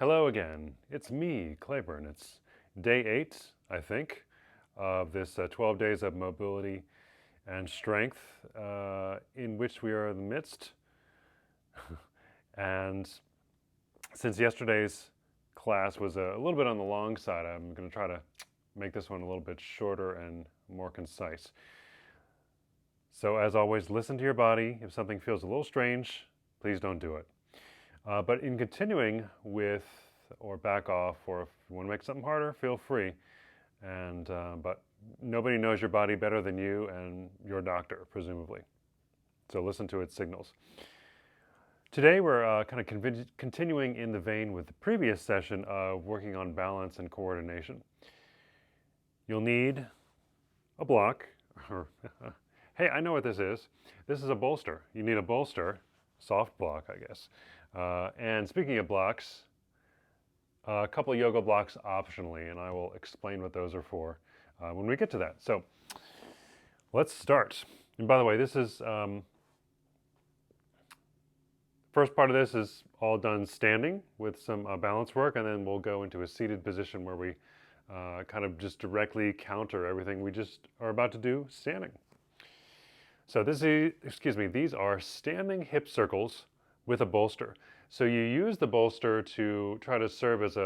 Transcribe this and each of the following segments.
Hello again. It's me, Claiborne. It's day 8, I think, of this 12 days of mobility and strength in which we are in the midst. And since yesterday's class was a little bit on the long side, I'm going to try to make this one a little bit shorter and more concise. So as always, listen to your body. If something feels a little strange, please don't do it. But in continuing with or back off, or if you want to make something harder, feel free. But nobody knows your body better than you and your doctor, presumably. So listen to its signals. Today we're kind of continuing in the vein with the previous session of working on balance and coordination. You'll need a block. Hey, I know what this is. This is a bolster. You need a bolster, soft block, I guess. And speaking of blocks, a couple of yoga blocks optionally, and I will explain what those are for when we get to that. So let's start. And by the way, this is first part of this is all done standing with some balance work, and then we'll go into a seated position where we kind of just directly counter everything we just are about to do standing. So these are standing hip circles with a bolster. So you use the bolster to try to serve as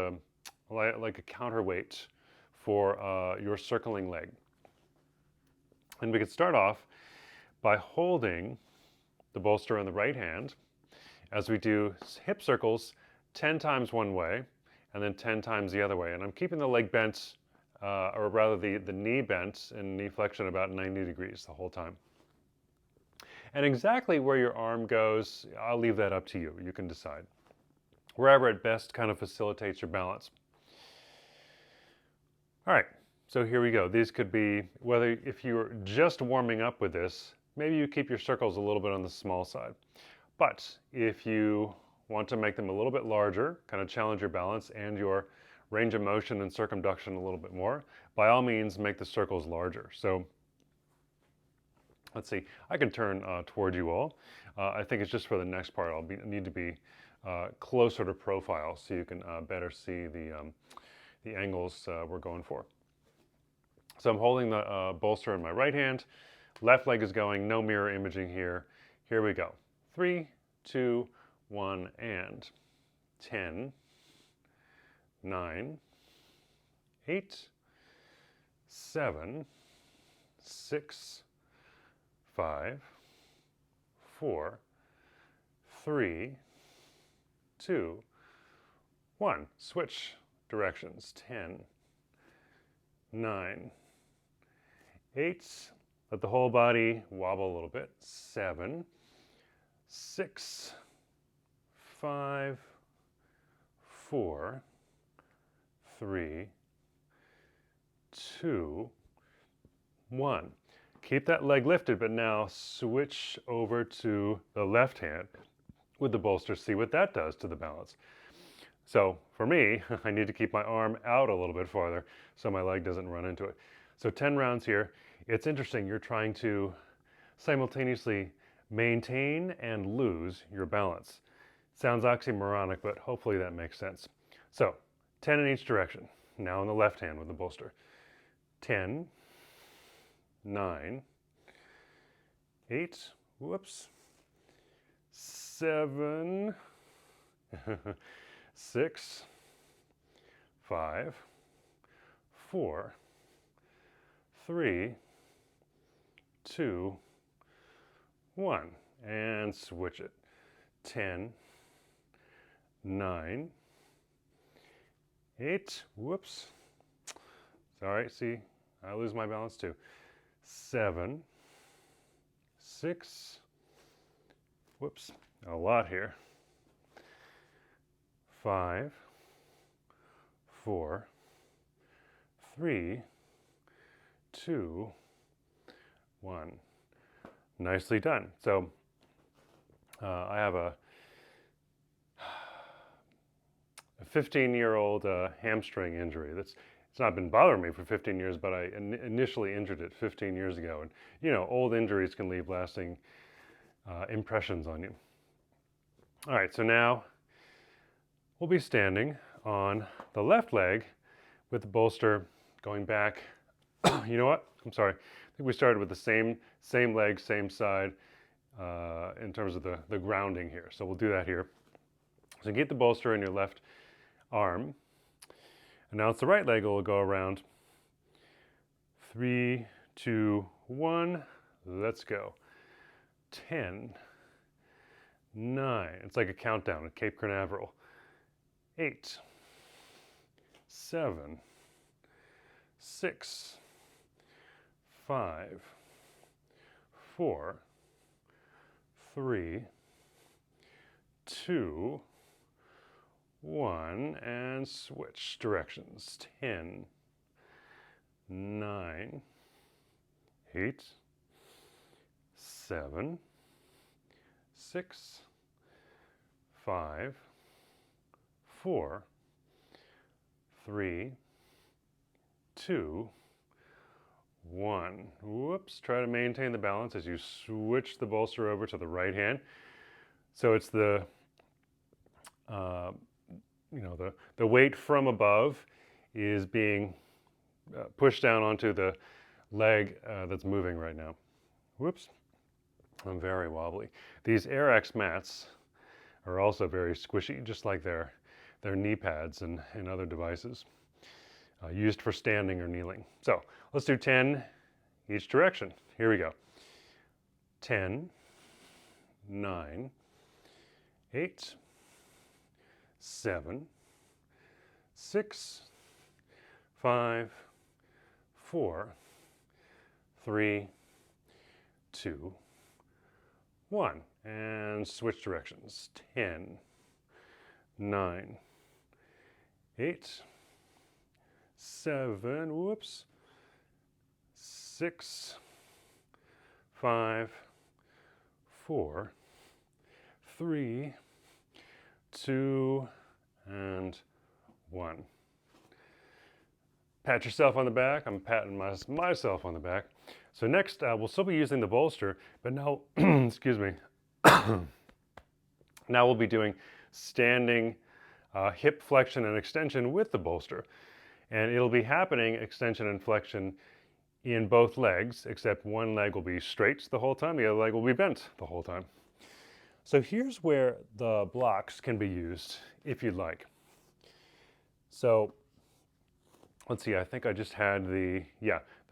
like a counterweight for your circling leg. And we could start off by holding the bolster in the right hand as we do hip circles 10 times one way and then 10 times the other way. And I'm keeping the leg bent, or rather the knee bent in knee flexion about 90 degrees the whole time. And exactly where your arm goes, I'll leave that up to you. You can decide. Wherever it best kind of facilitates your balance. All right, so here we go. These could be, if you're just warming up with this, maybe you keep your circles a little bit on the small side. But if you want to make them a little bit larger, kind of challenge your balance and your range of motion and circumduction a little bit more, by all means make the circles larger. So let's see, I can turn toward you all. I think it's just for the next part I'll need to be closer to profile so you can better see the angles we're going for. So I'm holding the bolster in my right hand. Left leg is going, no mirror imaging here. Here we go. 3, 2, 1, and 10, 9, 8, 7, 6, 5, 4, 3, 2, 1. Switch directions. 10, 9, 8. Let the whole body wobble a little bit. 7, 6, 5, 4, 3, 2, 1. Keep that leg lifted, but now switch over to the left hand with the bolster. See what that does to the balance. So for me, I need to keep my arm out a little bit farther so my leg doesn't run into it. So 10 rounds here. It's interesting, you're trying to simultaneously maintain and lose your balance. Sounds oxymoronic, but hopefully that makes sense. So 10 in each direction. Now on the left hand with the bolster. 10, 9, 8, whoops, 7, 6, 5, 4, 3, 2, 1, and switch it. 10, 9, 8, whoops, sorry, see, I lose my balance too. 7, 6, whoops, a lot here. 5, 4, 3, 2, 1. Nicely done. So I have a 15-year-old hamstring injury. It's not been bothering me for 15 years, but I initially injured it 15 years ago. And you know, old injuries can leave lasting impressions on you. All right, so now we'll be standing on the left leg with the bolster going back. You know what? I'm sorry. I think we started with the same leg, same side in terms of the grounding here. So we'll do that here. So get the bolster in your left arm. And now it's the right leg will go around. 3, 2, 1. Let's go. 10, 9. It's like a countdown at Cape Canaveral. 8, 7, 6, 5, 4, 3, 2, 1, and switch directions. 10, 9, 8, 7, 6, 5, 4, 3, 2, 1. Whoops. Try to maintain the balance as you switch the bolster over to the right hand. So it's the the weight from above is being pushed down onto the leg that's moving right now. Whoops. I'm very wobbly. These AirX mats are also very squishy, just like their knee pads and other devices used for standing or kneeling. So let's do 10 each direction. Here we go. 10, 9, 8, 7, 6, 5, 4, 3, 2, 1. And switch directions. 10, 9, 8, 7, whoops, 6, 5, 4, 3, 2, and 1. Pat yourself on the back. I'm patting myself on the back. So next, we'll still be using the bolster, but now, excuse me, now we'll be doing standing hip flexion and extension with the bolster. And it'll be happening extension and flexion in both legs, except one leg will be straight the whole time, the other leg will be bent the whole time. So here's where the blocks can be used if you'd like. So let's see, I think I just had the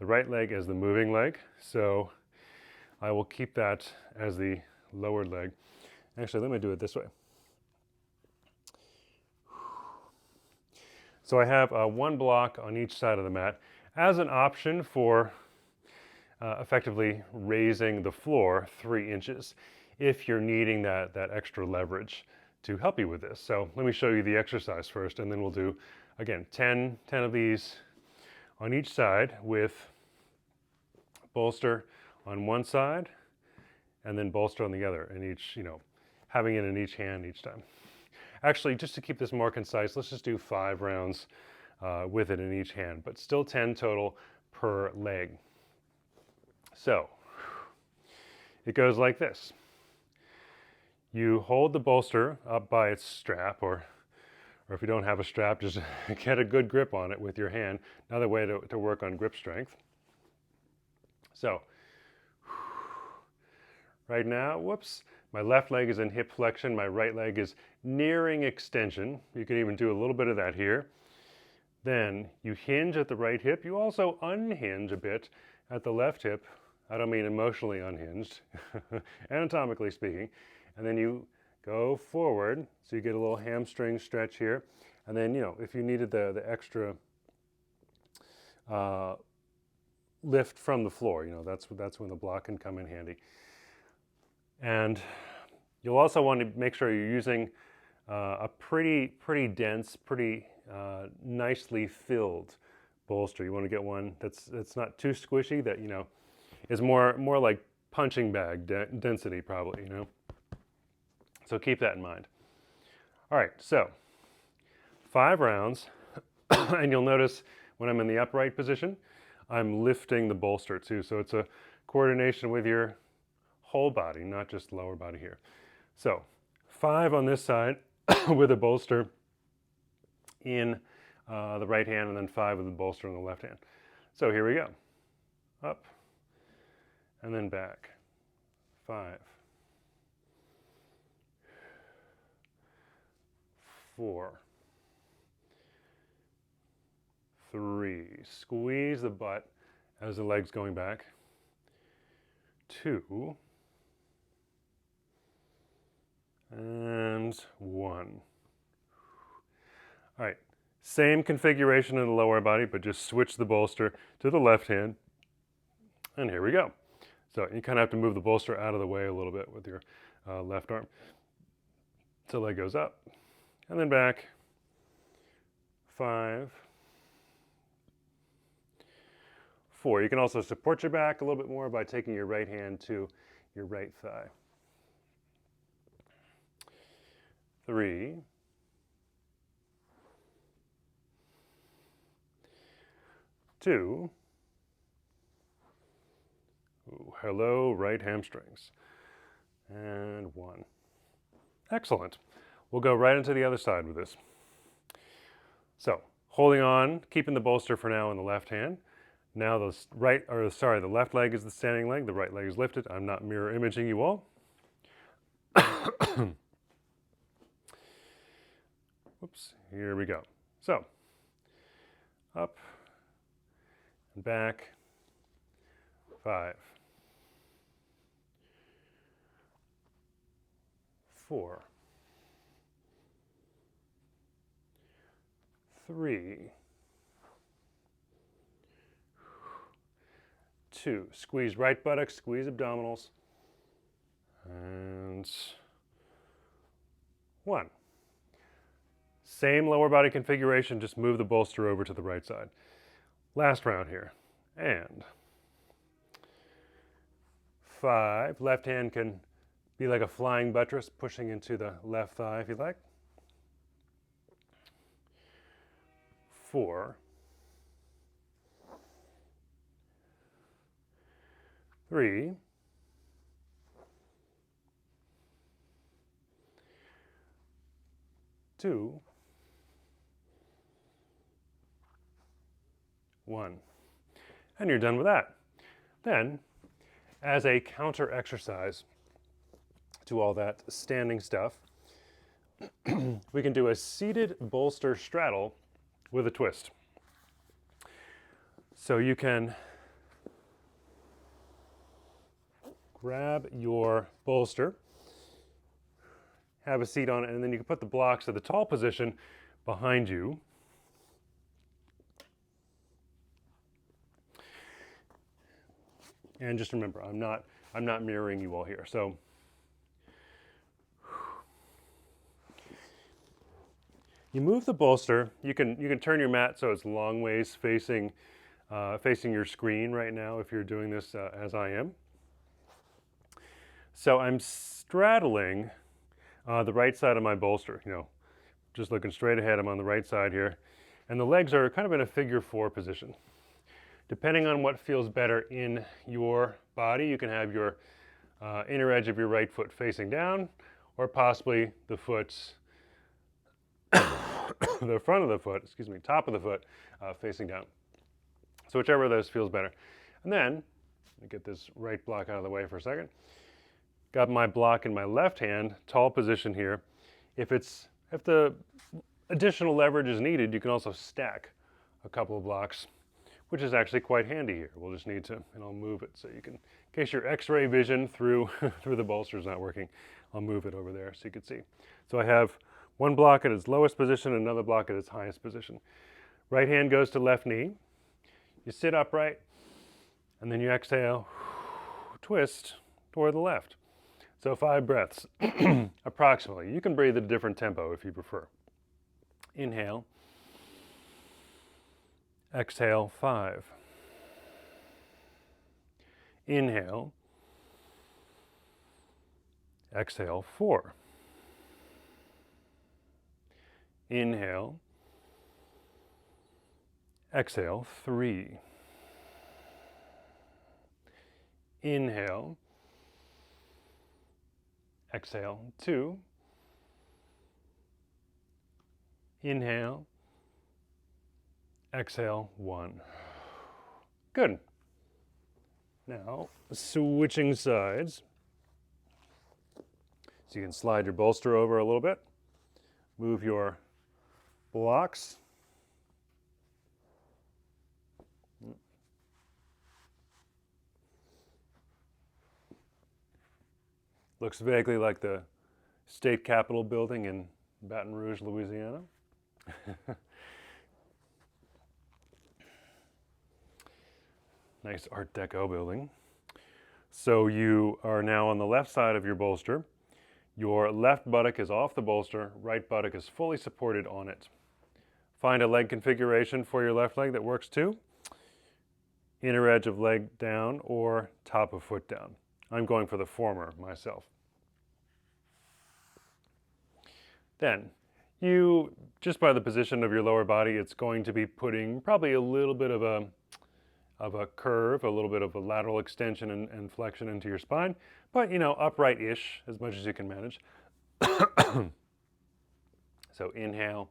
right leg as the moving leg. So I will keep that as the lowered leg. Actually, let me do it this way. So I have one block on each side of the mat as an option for effectively raising the floor 3 inches if you're needing that extra leverage to help you with this. So let me show you the exercise first, and then we'll do, again, 10 of these on each side with bolster on one side and then bolster on the other, and each, having it in each hand each time. Actually, just to keep this more concise, let's just do 5 rounds with it in each hand, but still 10 total per leg. So it goes like this. You hold the bolster up by its strap, or if you don't have a strap, just get a good grip on it with your hand. Another way to work on grip strength. So right now, whoops, my left leg is in hip flexion, my right leg is nearing extension. You can even do a little bit of that here. Then you hinge at the right hip. You also unhinge a bit at the left hip. I don't mean emotionally unhinged, anatomically speaking. And then you go forward, so you get a little hamstring stretch here. And then, if you needed the extra lift from the floor, that's when the block can come in handy. And you'll also want to make sure you're using a pretty dense, pretty nicely filled bolster. You want to get one that's not too squishy, that is more like punching bag density, probably. So keep that in mind. All right, so 5 rounds, and you'll notice when I'm in the upright position, I'm lifting the bolster too. So it's a coordination with your whole body, not just lower body here. So 5 on this side with a bolster in the right hand, and then 5 with the bolster in the left hand. So here we go. Up, and then back. 5, 4, 3. Squeeze the butt as the leg's going back. 2, and 1. All right, same configuration in the lower body, but just switch the bolster to the left hand, and here we go. So you kind of have to move the bolster out of the way a little bit with your left arm. So leg goes up, and then back. 5, 4. You can also support your back a little bit more by taking your right hand to your right thigh. 3, 2. Ooh, hello, right hamstrings. And 1. Excellent. We'll go right into the other side with this. So, holding on, keeping the bolster for now in the left hand. Now the left leg is the standing leg, the right leg is lifted. I'm not mirror imaging you all. Whoops, here we go. So, up and back. 5, 4, 3, 2. Squeeze right buttocks, squeeze abdominals, and 1. Same lower body configuration, just move the bolster over to the right side. Last round here, and 5. Left hand can be like a flying buttress, pushing into the left thigh if you like. 4, 3, 2, 1. And you're done with that. Then, as a counter exercise to all that standing stuff, we can do a seated bolster straddle with a twist. So you can grab your bolster, have a seat on it, and then you can put the blocks at the tall position behind you. And just remember, I'm not mirroring you all here. So you move the bolster. You can turn your mat so it's long ways facing your screen right now if you're doing this as I am. So I'm straddling the right side of my bolster, just looking straight ahead. I'm on the right side here. And the legs are kind of in a figure 4 position. Depending on what feels better in your body, you can have your inner edge of your right foot facing down, or possibly the foot's, the front of the foot, top of the foot facing down. So whichever of those feels better. And then, let me get this right block out of the way for a second. Got my block in my left hand, tall position here. If the additional leverage is needed, you can also stack a couple of blocks, which is actually quite handy here. We'll just need to, and I'll move it so you can, in case your x-ray vision through the bolster is not working, I'll move it over there so you can see. So I have one block at its lowest position, another block at its highest position. Right hand goes to left knee. You sit upright, and then you exhale, twist toward the left. So 5 breaths, approximately. You can breathe at a different tempo if you prefer. Inhale. Exhale, 5. Inhale. Exhale, 4. Inhale. Exhale, 3. Inhale. Exhale, 2. Inhale. exhale, 1. Good. Now, switching sides. So you can slide your bolster over a little bit, move your blocks. Looks vaguely like the state capitol building in Baton Rouge, Louisiana. Nice Art Deco building. So you are now on the left side of your bolster. Your left buttock is off the bolster, right buttock is fully supported on it. Find a leg configuration for your left leg that works too. Inner edge of leg down or top of foot down. I'm going for the former myself. Then, you, just by the position of your lower body, it's going to be putting probably a little bit of a curve, a little bit of a lateral extension and flexion into your spine, but you know, upright-ish as much as you can manage. So inhale,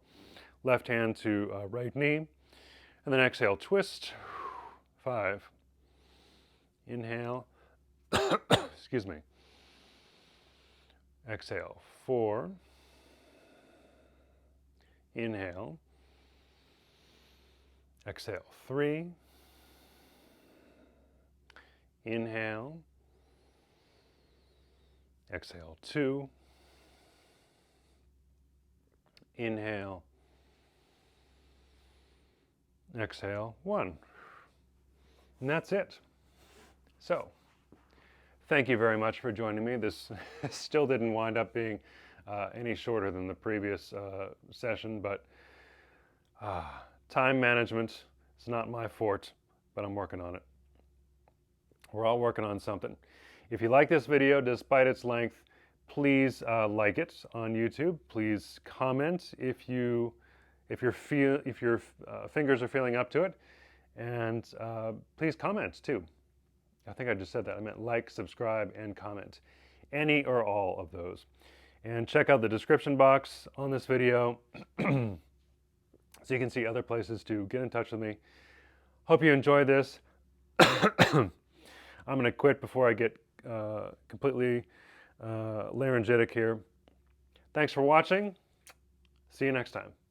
left hand to right knee, and then exhale, twist. 5. Inhale. Excuse me. Exhale, 4. Inhale. Exhale, 3. Inhale. Exhale, 2. Inhale. Exhale, 1. And that's it. So, thank you very much for joining me. This still didn't wind up being any shorter than the previous session, but time management is not my forte, but I'm working on it. We're all working on something. If you like this video, despite its length, please like it on YouTube. Please comment if your fingers are feeling up to it, and please comment too. I think I just said that. I meant like, subscribe, and comment. Any or all of those. And check out the description box on this video so you can see other places to get in touch with me. Hope you enjoyed this. I'm going to quit before I get completely laryngitic here. Thanks for watching. See you next time.